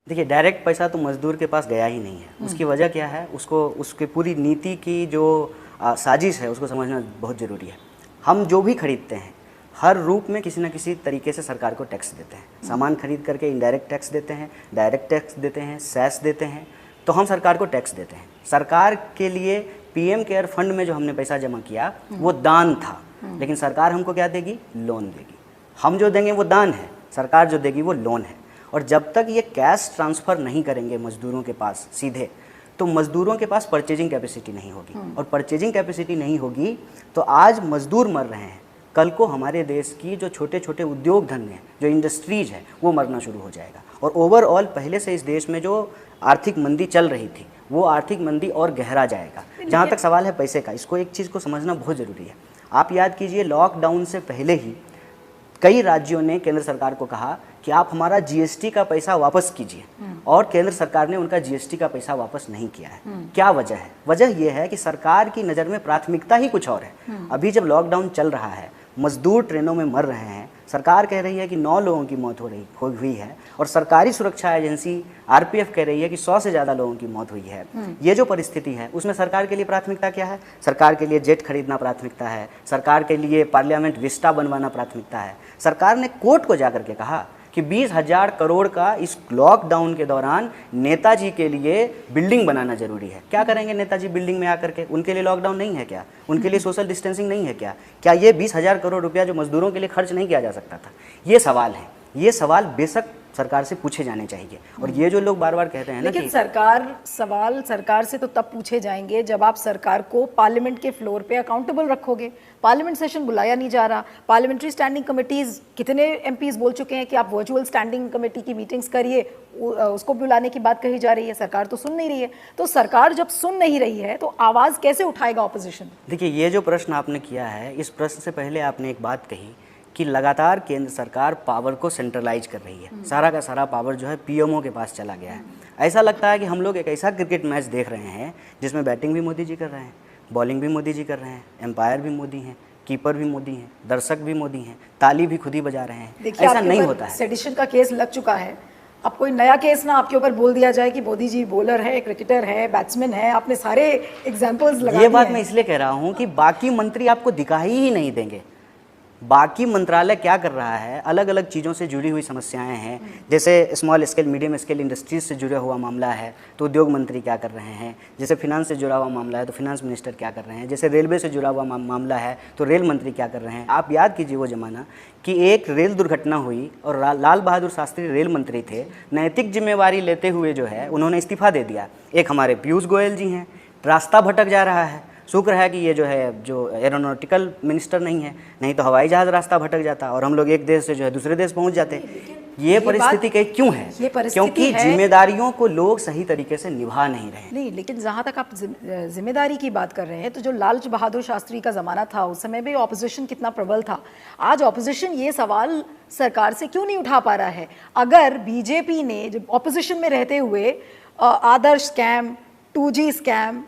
देखिए, डायरेक्ट पैसा तो मजदूर के पास गया ही नहीं है। उसकी वजह क्या है, उसको उसकी पूरी नीति की जो साजिश है उसको समझना बहुत ज़रूरी है। हम जो भी खरीदते हैं हर रूप में किसी न किसी तरीके से सरकार को टैक्स देते हैं। सामान खरीद करके इनडायरेक्ट टैक्स देते हैं, डायरेक्ट टैक्स देते हैं, सेस देते हैं, तो हम सरकार को टैक्स देते हैं। सरकार के लिए पीएम केयर फंड में जो हमने पैसा जमा किया वो दान था, लेकिन सरकार हमको क्या देगी? लोन देगी। हम जो देंगे वो दान है, सरकार जो देगी वो लोन है। और जब तक ये कैश ट्रांसफ़र नहीं करेंगे मज़दूरों के पास सीधे, तो मज़दूरों के पास परचेजिंग कैपेसिटी नहीं होगी, और परचेजिंग कैपेसिटी नहीं होगी तो आज मज़दूर मर रहे हैं, कल को हमारे देश की जो छोटे छोटे उद्योग धंधे हैं, जो इंडस्ट्रीज है, वो मरना शुरू हो जाएगा। और ओवरऑल पहले से इस देश में जो आर्थिक मंदी चल रही थी वो आर्थिक मंदी और गहरा जाएगा। जहाँ तक सवाल है पैसे का, इसको एक चीज़ को समझना बहुत ज़रूरी है। आप याद कीजिए, लॉकडाउन से पहले ही कई राज्यों ने केंद्र सरकार को कहा कि आप हमारा जीएसटी का पैसा वापस कीजिए, और केंद्र सरकार ने उनका जीएसटी का पैसा वापस नहीं किया है। क्या वजह है? वजह यह है कि सरकार की नज़र में प्राथमिकता ही कुछ और है। अभी जब लॉकडाउन चल रहा है, मजदूर ट्रेनों में मर रहे हैं, सरकार कह रही है कि 9 लोगों की मौत हुई है, और सरकारी सुरक्षा एजेंसी आरपीएफ कह रही है कि 100 से ज़्यादा लोगों की मौत हुई है। ये जो परिस्थिति है उसमें सरकार के लिए प्राथमिकता क्या है? सरकार के लिए जेट खरीदना प्राथमिकता है, सरकार के लिए पार्लियामेंट विस्टा बनवाना प्राथमिकता है। सरकार ने कोर्ट को जाकर के कहा कि 20,000 करोड़ का इस लॉकडाउन के दौरान नेताजी के लिए बिल्डिंग बनाना जरूरी है। क्या करेंगे नेताजी बिल्डिंग में आकर के? उनके लिए लॉकडाउन नहीं है क्या? उनके लिए सोशल डिस्टेंसिंग नहीं है क्या? क्या ये 20,000 करोड़ रुपया जो मजदूरों के लिए खर्च नहीं किया जा सकता था? ये सवाल है। ये सवाल बेशक सरकार से पूछे जाने चाहिए। और ये जो लोग बार बार कहते हैं ना, लेकिन सवाल सरकार से तो तब पूछे जाएंगे जब आप सरकार को पार्लियामेंट के फ्लोर पे अकाउंटेबल रखोगे। पार्लियामेंट सेशन बुलाया नहीं जा रहा, पार्लियामेंट्री स्टैंडिंग कमेटीज, कितने एमपीज बोल चुके हैं कि आप वर्चुअल स्टैंडिंग कमेटी की मीटिंग्स करिए, उसको बुलाने की बात कही जा रही है, सरकार तो सुन नहीं रही है। तो सरकार जब सुन नहीं रही है तो आवाज कैसे उठाएगा ऑपोजिशन? देखिए, ये जो प्रश्न आपने किया है, इस प्रश्न से पहले आपने एक बात कही कि लगातार केंद्र सरकार पावर को सेंट्रलाइज कर रही है। सारा का सारा पावर जो है पीएमओ के पास चला गया है। ऐसा लगता है कि हम लोग एक ऐसा क्रिकेट मैच देख रहे हैं जिसमें बैटिंग भी मोदी जी कर रहे हैं, बॉलिंग भी मोदी जी कर रहे हैं, एम्पायर भी मोदी हैं, कीपर भी मोदी हैं, दर्शक भी मोदी हैं, ताली भी खुद ही बजा रहे हैं। ऐसा नहीं होता है। सेडिशन का केस लग चुका है, अब कोई नया केस ना आपके ऊपर बोल दिया जाए कि मोदी जी बॉलर है, क्रिकेटर है, बैट्समैन है। आपने सारे एग्जांपल्स लगा दिए। ये बात मैं इसलिए कह रहा हूँ कि बाकी मंत्री आपको दिखाई ही नहीं देंगे। बाकी मंत्रालय क्या कर रहा है, अलग अलग चीज़ों से जुड़ी हुई समस्याएं हैं। जैसे small scale medium scale industries से जुड़ा हुआ मामला है तो उद्योग मंत्री क्या कर रहे हैं, जैसे फिनांस से जुड़ा हुआ मामला है तो फिनांस मिनिस्टर क्या कर रहे हैं, जैसे रेलवे से जुड़ा हुआ मामला है तो रेल मंत्री क्या कर रहे हैं। आप याद कीजिए वो ज़माना कि एक रेल दुर्घटना हुई और लाल बहादुर शास्त्री रेल मंत्री थे, नैतिक जिम्मेवारी लेते हुए जो है उन्होंने इस्तीफा दे दिया। एक हमारे पीयूष गोयल जी हैं, रास्ता भटक जा रहा है, शुक्र है कि ये जो एरोनॉटिकल मिनिस्टर नहीं है, नहीं तो हवाई जहाज़ रास्ता भटक जाता और हम लोग एक देश से जो है दूसरे देश पहुंच जाते। ये परिस्थिति क्यों है? क्योंकि जिम्मेदारियों को लोग सही तरीके से निभा नहीं रहे। नहीं, लेकिन जहाँ तक आप जिम्मेदारी की बात कर रहे हैं तो जो लाल बहादुर शास्त्री का ज़माना था उस समय भी ऑपोजिशन कितना प्रबल था। आज ऑपोजिशन ये सवाल सरकार से क्यों नहीं उठा पा रहा है? अगर बीजेपी ने जब ऑपोजिशन में रहते हुए आदर्श स्कैम, 2G स्कैम,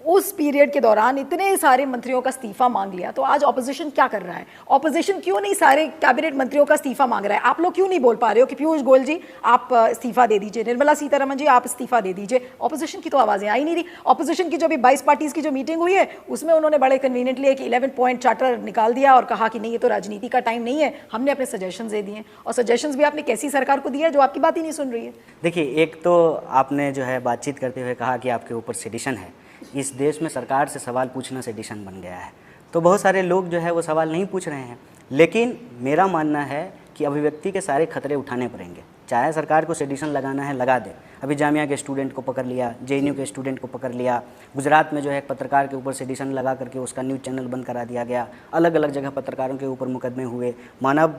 उस पीरियड के दौरान इतने सारे मंत्रियों का इस्तीफा मांग लिया, तो आज ऑपोजिशन क्या कर रहा है? ऑपोजिशन क्यों नहीं सारे कैबिनेट मंत्रियों का इस्तीफा मांग रहा है? आप लोग क्यों नहीं बोल पा रहे हो कि पीयूष गोयल जी आप इस्तीफा दे दीजिए, निर्मला सीतारमण जी आप इस्तीफा दे दीजिए? ऑपोजिशन की तो आवाजें आई नहीं रही। ऑपोजिशन की जो भी 22 पार्टीज की जो मीटिंग हुई है उसमें उन्होंने बड़े कन्वीनियंटली एक 11 पॉइंट चार्टर निकाल दिया और कहा कि नहीं, ये तो राजनीति का टाइम नहीं है, हमने अपने सजेशन दे दिए। और सजेशन भी आपने कैसी सरकार को दिया है जो आपकी बात ही नहीं सुन रही है? देखिए, एक तो आपने जो है बातचीत करते हुए कहा कि आपके ऊपर सेडिशन है। इस देश में सरकार से सवाल पूछना सेडिशन बन गया है, तो बहुत सारे लोग जो है वो सवाल नहीं पूछ रहे हैं। लेकिन मेरा मानना है कि अभिव्यक्ति के सारे खतरे उठाने पड़ेंगे। चाहे सरकार को सेडिशन लगाना है लगा दे। अभी जामिया के स्टूडेंट को पकड़ लिया, जेएनयू के स्टूडेंट को पकड़ लिया, गुजरात में जो है एक पत्रकार के ऊपर सेडिशन लगा करके उसका न्यूज़ चैनल बंद करा दिया गया, अलग अलग जगह पत्रकारों के ऊपर मुकदमे हुए, मानव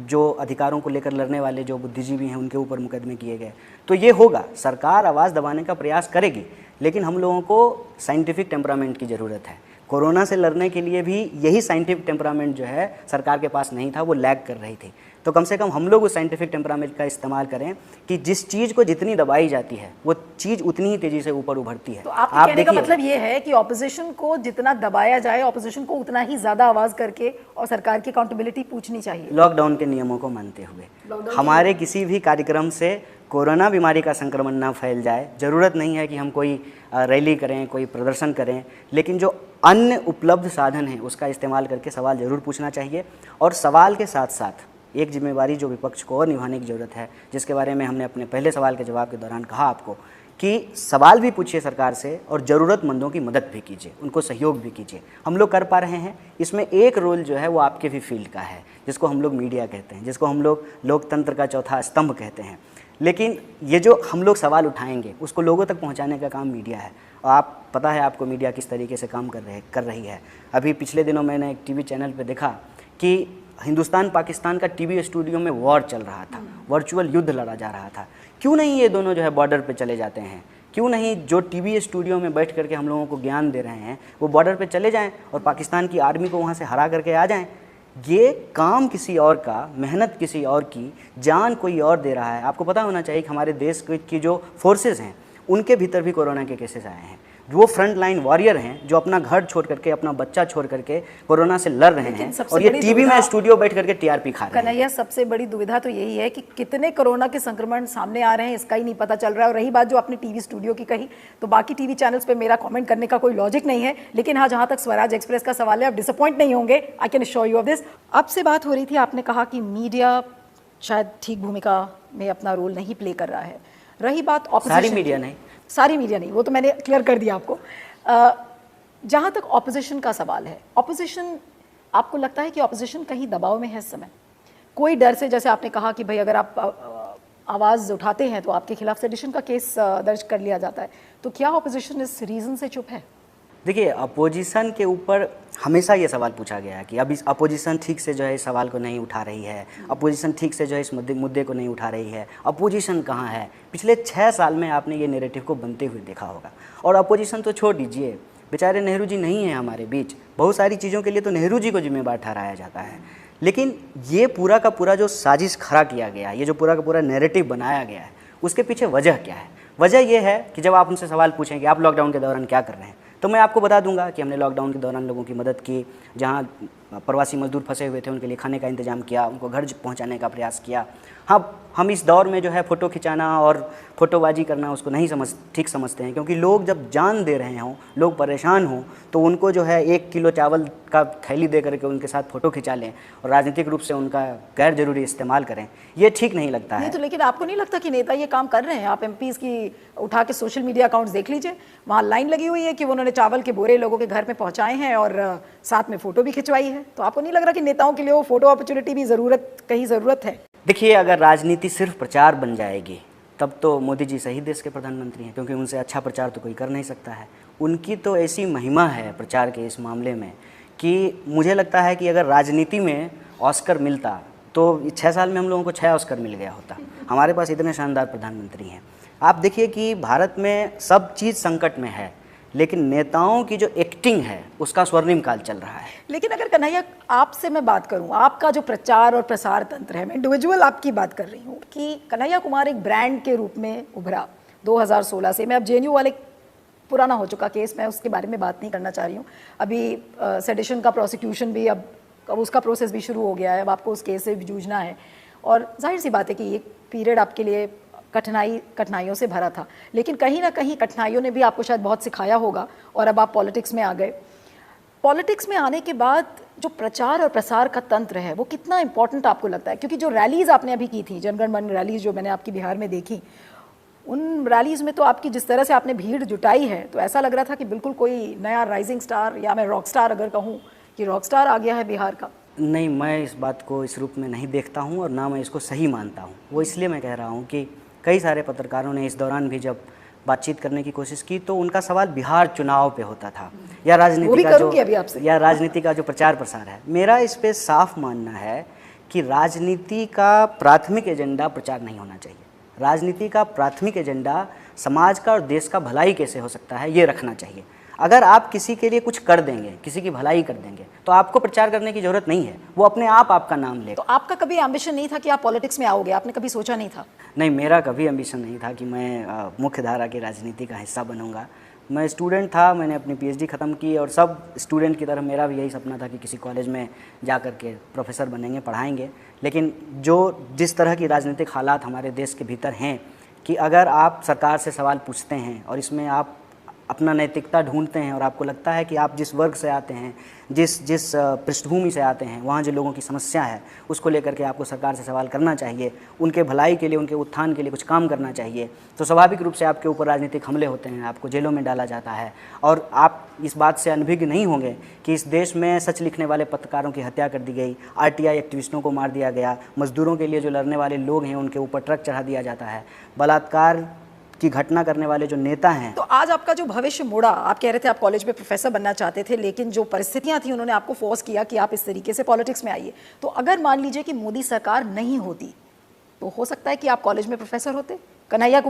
जो अधिकारों को लेकर लड़ने वाले जो बुद्धिजीवी हैं उनके ऊपर मुकदमे किए गए। तो ये होगा, सरकार आवाज़ दबाने का प्रयास करेगी, लेकिन हम लोगों को साइंटिफिक टेम्परामेंट की ज़रूरत है। कोरोना से लड़ने के लिए भी यही साइंटिफिक टेम्परामेंट जो है सरकार के पास नहीं था, वो लैग कर रही थी। तो कम से कम हम लोग उस साइंटिफिक टेम्परामेंट का इस्तेमाल करें कि जिस चीज़ को जितनी दबाई जाती है वो चीज़ उतनी ही तेज़ी से ऊपर उभरती है। तो आप कहने का मतलब ये है कि ऑपोजिशन को जितना दबाया जाए, ऑपोजिशन को उतना ही ज़्यादा आवाज़ करके और सरकार की अकाउंटेबिलिटी पूछनी चाहिए। लॉकडाउन के नियमों को मानते हुए हमारे किसी भी कार्यक्रम से कोरोना बीमारी का संक्रमण ना फैल जाए, ज़रूरत नहीं है कि हम कोई रैली करें, कोई प्रदर्शन करें, लेकिन जो अन्य उपलब्ध साधन हैं उसका इस्तेमाल करके सवाल ज़रूर पूछना चाहिए। और सवाल के साथ साथ एक जिम्मेवारी जो विपक्ष को और निभाने की ज़रूरत है, जिसके बारे में हमने अपने पहले सवाल के जवाब के दौरान कहा आपको, कि सवाल भी पूछिए सरकार से और ज़रूरतमंदों की मदद भी कीजिए, उनको सहयोग भी कीजिए। हम लोग कर पा रहे हैं। इसमें एक रोल जो है वो आपके भी फील्ड का है, जिसको हम लोग मीडिया कहते हैं, जिसको हम लोग लोकतंत्र का चौथा स्तंभ कहते हैं। लेकिन ये जो हम लोग सवाल उठाएंगे उसको लोगों तक पहुंचाने का काम मीडिया है। और आप पता है आपको मीडिया किस तरीके से काम कर रही है। अभी पिछले दिनों मैंने एक टीवी चैनल पे देखा कि हिंदुस्तान पाकिस्तान का टीवी स्टूडियो में वॉर चल रहा था, वर्चुअल युद्ध लड़ा जा रहा था। क्यों नहीं ये दोनों जो है बॉर्डर पे चले जाते हैं? क्यों नहीं जो टीवी स्टूडियो में बैठ करके हम लोगों को ज्ञान दे रहे हैं वो बॉर्डर पे चले जाएं और पाकिस्तान की आर्मी को वहाँ से हरा करके आ जाएं? ये काम किसी और का, मेहनत किसी और की, जान कोई और दे रहा है। आपको पता होना चाहिए कि हमारे देश की जो फोर्सेस हैं उनके भीतर भी कोरोना के केसेस आए हैं। वो फ्रंट लाइन वॉरियर हैं जो अपना घर छोड़ करके, अपना बच्चा छोड़ करके कोरोना से लड़ रहे हैं, और ये टीवी में स्टूडियो बैठ करके टीआरपी खा रहे हैं। कन्हैया, सबसे बड़ी दुविधा तो यही है कि कितने कोरोना के संक्रमण सामने आ रहे हैं इसका ही नहीं पता चल रहा है। और रही बात जो आपने टीवी स्टूडियो की कही, तो बाकी टीवी चैनल्स पे मेरा कमेंट करने का कोई लॉजिक नहीं है। लेकिन हाँ, जहाँ तक स्वराज एक्सप्रेस का सवाल है, आप डिसअपॉइंट नहीं होंगे, I can assure you of this. आपसे बात हो रही थी, आपने कहा कि मीडिया शायद ठीक भूमिका में अपना रोल नहीं प्ले कर रहा है। रही बात सारी मीडिया नहीं, वो तो मैंने क्लियर कर दिया आपको। जहाँ तक ऑपोजिशन का सवाल है, ऑपोजिशन, आपको लगता है कि ऑपोजिशन कहीं दबाव में है इस समय? कोई डर से, जैसे आपने कहा कि भाई अगर आप आवाज़ उठाते हैं तो आपके खिलाफ सेडिशन का केस दर्ज कर लिया जाता है, तो क्या ऑपोजिशन इस रीज़न से चुप है? देखिए, अपोजिशन के ऊपर हमेशा ये सवाल पूछा गया है कि अब इस अपोजिशन ठीक से जो है इस सवाल को नहीं उठा रही है, अपोजिशन ठीक से जो है इस मुद्दे को नहीं उठा रही है, अपोजिशन कहाँ है? पिछले 6 साल में आपने ये नैरेटिव को बनते हुए देखा होगा। और अपोजिशन तो छोड़ दीजिए, बेचारे नेहरू जी नहीं हैं हमारे बीच, बहुत सारी चीज़ों के लिए तो नेहरू जी को जिम्मेदार ठहराया जाता है। लेकिन ये पूरा का पूरा जो साजिश खड़ा किया गया, ये जो पूरा का पूरा नैरेटिव बनाया गया है, उसके पीछे वजह क्या है? वजह ये है कि जब आप उनसे सवाल पूछें कि आप लॉकडाउन के दौरान क्या कर रहे हैं, तो मैं आपको बता दूंगा कि हमने लॉकडाउन के दौरान लोगों की मदद की, जहां प्रवासी मजदूर फंसे हुए थे उनके लिए खाने का इंतजाम किया, उनको घर पहुंचाने का प्रयास किया। हाँ, हम इस दौर में जो है फ़ोटो खिंचाना और फोटोबाजी करना उसको नहीं ठीक समझते हैं, क्योंकि लोग जब जान दे रहे हों, लोग परेशान हों, तो उनको जो है 1 किलो चावल का थैली दे करके उनके साथ फ़ोटो खिंचा लें और राजनीतिक रूप से उनका गैर जरूरी इस्तेमाल करें, ये ठीक नहीं लगता है। तो लेकिन आपको नहीं लगता कि नेता ये काम कर रहे हैं? आप एमपीज़ की उठा के सोशल मीडिया अकाउंट्स देख लीजिए, वहाँ लाइन लगी हुई है कि उन्होंने चावल के बोरे लोगों के घर में पहुँचाए हैं और साथ में फ़ोटो भी खिंचवाई है। तो आपको नहीं लग रहा कि नेताओं के लिए वो फ़ोटो अपॉर्चुनिटी भी ज़रूरत है? देखिए, अगर राजनीति सिर्फ प्रचार बन जाएगी तब तो मोदी जी सही देश के प्रधानमंत्री हैं, क्योंकि उनसे अच्छा प्रचार तो कोई कर नहीं सकता है। उनकी तो ऐसी महिमा है प्रचार के इस मामले में कि मुझे लगता है कि अगर राजनीति में ऑस्कर मिलता तो 6 साल में हम लोगों को 6 ऑस्कर मिल गया होता। हमारे पास इतने शानदार प्रधानमंत्री हैं। आप देखिए कि भारत में सब चीज़ संकट में है, लेकिन नेताओं की जो एक्टिंग है उसका स्वर्णिम काल चल रहा है। लेकिन अगर कन्हैया आपसे मैं बात करूं, आपका जो प्रचार और प्रसार तंत्र है, मैं इंडिविजुअल आपकी बात कर रही हूं कि कन्हैया कुमार एक ब्रांड के रूप में उभरा 2016 से। मैं अब जेएनयू वाले, पुराना हो चुका केस, मैं उसके बारे में बात नहीं करना चाह रही हूँ। अभी सेडिशन का प्रोसिक्यूशन भी, अब उसका प्रोसेस भी शुरू हो गया है, अब आपको उस केस से भी जूझना है। और जाहिर सी बात है कि एक पीरियड आपके लिए कठिनाइयों से भरा था, लेकिन कहीं ना कहीं कठिनाइयों ने भी आपको शायद बहुत सिखाया होगा और अब आप पॉलिटिक्स में आ गए। पॉलिटिक्स में आने के बाद जो प्रचार और प्रसार का तंत्र है वो कितना इंपॉर्टेंट आपको लगता है? क्योंकि जो रैलीज़ आपने अभी की थी, जनगण मन रैलीज़ जो मैंने आपकी बिहार में देखी, उन रैलीज़ में तो आपकी जिस तरह से आपने भीड़ जुटाई है, तो ऐसा लग रहा था कि बिल्कुल कोई नया राइजिंग स्टार, या मैं रॉक स्टार अगर कहूँ कि रॉक स्टार आ गया है बिहार का। नहीं, मैं इस बात को इस रूप में नहीं देखता हूँ और ना मैं इसको सही मानता हूँ। वो इसलिए मैं कह रहा हूँ कि कई सारे पत्रकारों ने इस दौरान भी जब बातचीत करने की कोशिश की तो उनका सवाल बिहार चुनाव पे होता था, या राजनीति का जो प्रचार प्रसार है। मेरा इस पे साफ मानना है कि राजनीति का प्राथमिक एजेंडा प्रचार नहीं होना चाहिए। राजनीति का प्राथमिक एजेंडा समाज का और देश का भलाई कैसे हो सकता है ये रखना चाहिए। अगर आप किसी के लिए कुछ कर देंगे, किसी की भलाई कर देंगे, तो आपको प्रचार करने की जरूरत नहीं है, वो अपने आप आपका नाम लेगा। तो आपका कभी एम्बिशन नहीं था कि आप पॉलिटिक्स में आओगे? आपने कभी सोचा नहीं था? नहीं, मेरा कभी एम्बिशन नहीं था कि मैं मुख्य धारा की राजनीति का हिस्सा बनूंगा। मैं स्टूडेंट था, मैंने अपनी पीएचडी ख़त्म की और सब स्टूडेंट की तरह मेरा भी यही सपना था कि किसी कॉलेज में जा कर के प्रोफेसर बनेंगे, पढ़ाएंगे। लेकिन जिस तरह की राजनीतिक हालात हमारे देश के भीतर हैं, कि अगर आप सरकार से सवाल पूछते हैं और इसमें आप अपना नैतिकता ढूंढते हैं और आपको लगता है कि आप जिस वर्ग से आते हैं, जिस पृष्ठभूमि से आते हैं, वहाँ जो लोगों की समस्या है उसको लेकर के आपको सरकार से सवाल करना चाहिए, उनके भलाई के लिए, उनके उत्थान के लिए कुछ काम करना चाहिए, तो स्वाभाविक रूप से आपके ऊपर राजनीतिक हमले होते हैं, आपको जेलों में डाला जाता है। और आप इस बात से अनभिज्ञ नहीं होंगे कि इस देश में सच लिखने वाले पत्रकारों की हत्या कर दी गई, RTI एक्टिविस्टों को मार दिया गया, मजदूरों के लिए जो लड़ने वाले लोग हैं उनके ऊपर ट्रक चढ़ा दिया जाता है, बलात्कार की घटना करने वाले जो नेता हैं। तो आज आपका जो भविष्य मुड़ा, आप कह रहे थे आप कॉलेज में प्रोफेसर बनना चाहते थे, लेकिन जो परिस्थितियां थी उन्होंने आपको फोर्स किया कि आप इस तरीके से पॉलिटिक्स में आइए। तो अगर मान लीजिए कि मोदी सरकार नहीं होती तो हो सकता है कि आप कॉलेज में प्रोफेसर होते, कन्हैया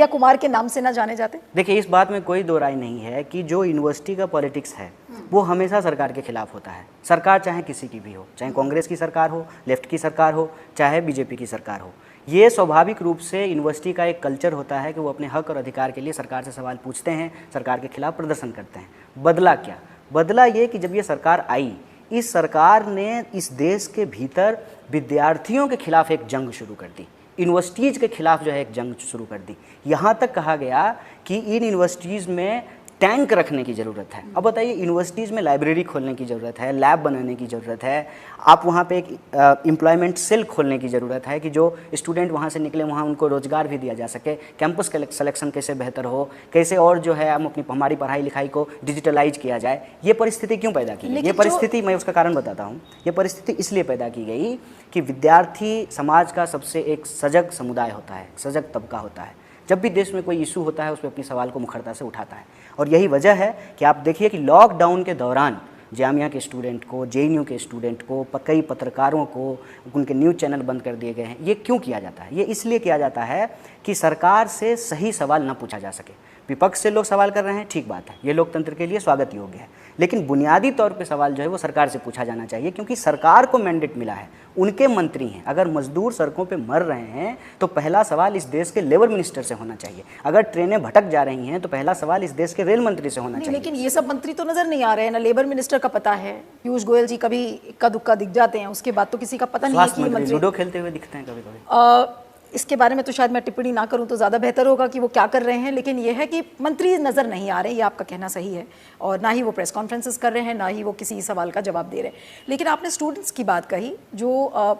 कुमार के नाम से ना जाने जाते। देखिए, इस बात में कोई दो राय नहीं है कि जो यूनिवर्सिटी का पॉलिटिक्स है वो हमेशा सरकार के खिलाफ होता है। सरकार चाहे किसी की भी हो, चाहे कांग्रेस की सरकार हो, लेफ्ट की सरकार हो, चाहे बीजेपी की सरकार हो, ये स्वाभाविक रूप से यूनिवर्सिटी का एक कल्चर होता है कि वो अपने हक और अधिकार के लिए सरकार से सवाल पूछते हैं, सरकार के खिलाफ प्रदर्शन करते हैं। बदला क्या? बदला ये कि जब ये सरकार आई, इस सरकार ने इस देश के भीतर विद्यार्थियों के खिलाफ एक जंग शुरू कर दी, यूनिवर्सिटीज़ के खिलाफ जो है एक जंग शुरू कर दी। यहाँ तक कहा गया कि इन यूनिवर्सिटीज़ में टैंक रखने की ज़रूरत है। अब बताइए, यूनिवर्सिटीज़ में लाइब्रेरी खोलने की ज़रूरत है, लैब बनाने की ज़रूरत है, आप वहाँ पे एक एम्प्लॉयमेंट सेल खोलने की ज़रूरत है कि जो स्टूडेंट वहाँ से निकले वहाँ उनको रोज़गार भी दिया जा सके, कैंपस सिलेक्शन कैसे बेहतर हो, कैसे और जो है हम हमारी पढ़ाई लिखाई को डिजिटलाइज किया जाए। ये परिस्थिति क्यों पैदा की गई? ये परिस्थिति, मैं उसका कारण बताता हूँ। ये परिस्थिति इसलिए पैदा की गई कि विद्यार्थी समाज का सबसे एक सजग समुदाय होता है, सजग तबका होता है। जब भी देश में कोई इशू होता है उस पर अपनी सवाल को मुखरता से उठाता है। और यही वजह है कि आप देखिए कि लॉकडाउन के दौरान जामिया के स्टूडेंट को, JNU के स्टूडेंट को, कई पत्रकारों को, उनके न्यूज़ चैनल बंद कर दिए गए हैं। ये क्यों किया जाता है? ये इसलिए किया जाता है कि सरकार से सही सवाल ना पूछा जा सके। विपक्ष से लोग सवाल कर रहे हैं, ठीक बात है, ये लोकतंत्र के लिए स्वागत योग्य है, लेकिन बुनियादी तौर पे सवाल जो है वो सरकार से पूछा जाना चाहिए, क्योंकि सरकार को मैंडेट मिला है, उनके मंत्री हैं। अगर मजदूर सड़कों पे मर रहे हैं तो पहला सवाल इस देश के लेबर मिनिस्टर से होना चाहिए। अगर ट्रेनें भटक जा रही हैं तो पहला सवाल इस देश के रेल मंत्री से होना चाहिए। लेकिन ये सब मंत्री तो नजर नहीं आ रहे हैं ना, लेबर मिनिस्टर का पता है, पीयूष गोयल जी कभी इक्का दुक्का दिख जाते हैं, उसके बाद तो किसी का पता नहीं है कि मंत्री लूडो खेलते हुए दिखते हैं कभी कभी। इसके बारे में तो शायद मैं टिप्पणी ना करूं तो ज़्यादा बेहतर होगा कि वो क्या कर रहे हैं, लेकिन ये है कि मंत्री नज़र नहीं आ रहे, ये आपका कहना सही है, और ना ही वो प्रेस कॉन्फ्रेंसेस कर रहे हैं, ना ही वो किसी सवाल का जवाब दे रहे हैं। लेकिन आपने स्टूडेंट्स की बात कही, जो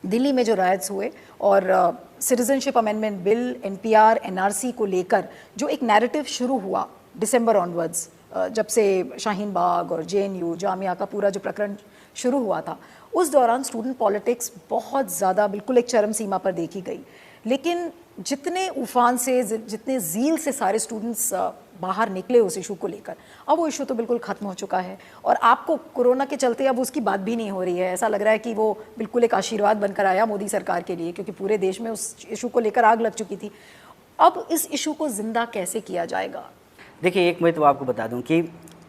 दिल्ली में जो रायट्स हुए और citizenship amendment bill, NPR, NRC को लेकर जो एक नैरेटिव शुरू हुआ दिसंबर ऑनवर्ड्स, जब से शाहीन बाग और JNU जामिया का पूरा जो प्रकरण शुरू हुआ था, उस दौरान स्टूडेंट पॉलिटिक्स बहुत ज़्यादा बिल्कुल एक चरम सीमा पर देखी गई। लेकिन जितने उफान से, जितने ज़ील से सारे स्टूडेंट्स बाहर निकले उस इशू को लेकर, अब वो इशू तो बिल्कुल ख़त्म हो चुका है और आपको कोरोना के चलते अब उसकी बात भी नहीं हो रही है। ऐसा लग रहा है कि वो बिल्कुल एक आशीर्वाद बनकर आया मोदी सरकार के लिए, क्योंकि पूरे देश में उस इशू को लेकर आग लग चुकी थी। अब इस इशू को ज़िंदा कैसे किया जाएगा? देखिए, एक मैं तो आपको बता दूं कि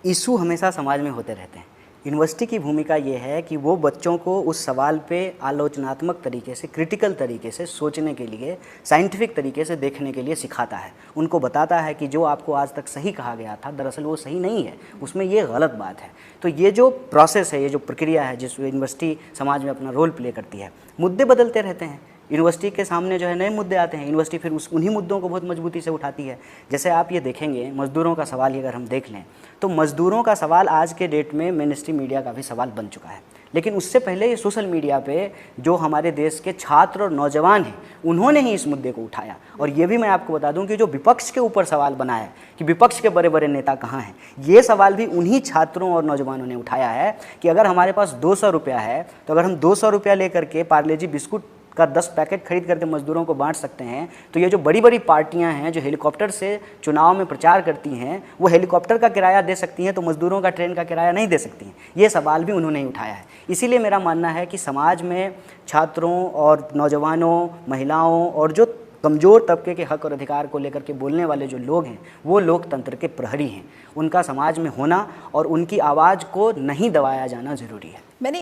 इशू हमेशा समाज में होते रहते हैं। यूनिवर्सिटी की भूमिका ये है कि वो बच्चों को उस सवाल पे आलोचनात्मक तरीके से, क्रिटिकल तरीके से सोचने के लिए, साइंटिफिक तरीके से देखने के लिए सिखाता है। उनको बताता है कि जो आपको आज तक सही कहा गया था दरअसल वो सही नहीं है, उसमें ये गलत बात है। तो ये जो प्रोसेस है, ये जो प्रक्रिया है जिस यूनिवर्सिटी समाज में अपना रोल प्ले करती है, मुद्दे बदलते रहते हैं। यूनिवर्सिटी के सामने जो है नए मुद्दे आते हैं, यूनिवर्सिटी फिर उन्हीं मुद्दों को बहुत मजबूती से उठाती है। जैसे आप ये देखेंगे, मज़दूरों का सवाल ही अगर हम देख लें तो मज़दूरों का सवाल आज के डेट में मेन स्ट्रीम मीडिया का भी सवाल बन चुका है। लेकिन उससे पहले ये सोशल मीडिया पे जो हमारे देश के छात्र और नौजवान हैं, उन्होंने ही इस मुद्दे को उठाया। और ये भी मैं आपको बता दूं कि जो विपक्ष के ऊपर सवाल बना है कि विपक्ष के बड़े बड़े नेता कहाँ हैं, ये सवाल भी उन्हीं छात्रों और नौजवानों ने उठाया है कि अगर हमारे पास 200 रुपया है तो अगर हम 200 रुपया लेकर के पार्ले जी बिस्कुट का 10 पैकेट खरीद करके मजदूरों को बांट सकते हैं, तो ये जो बड़ी बड़ी पार्टियां हैं जो हेलीकॉप्टर से चुनाव में प्रचार करती हैं, वो हेलीकॉप्टर का किराया दे सकती हैं तो मजदूरों का ट्रेन का किराया नहीं दे सकती हैं। ये सवाल भी उन्होंने ही उठाया है। इसीलिए मेरा मानना है कि समाज में छात्रों और नौजवानों, महिलाओं और जो कमज़ोर तबके के हक और अधिकार को लेकर के बोलने वाले जो लोग हैं, वो लोकतंत्र के प्रहरी हैं। उनका समाज में होना और उनकी आवाज़ को नहीं दबाया जाना ज़रूरी है। मैंने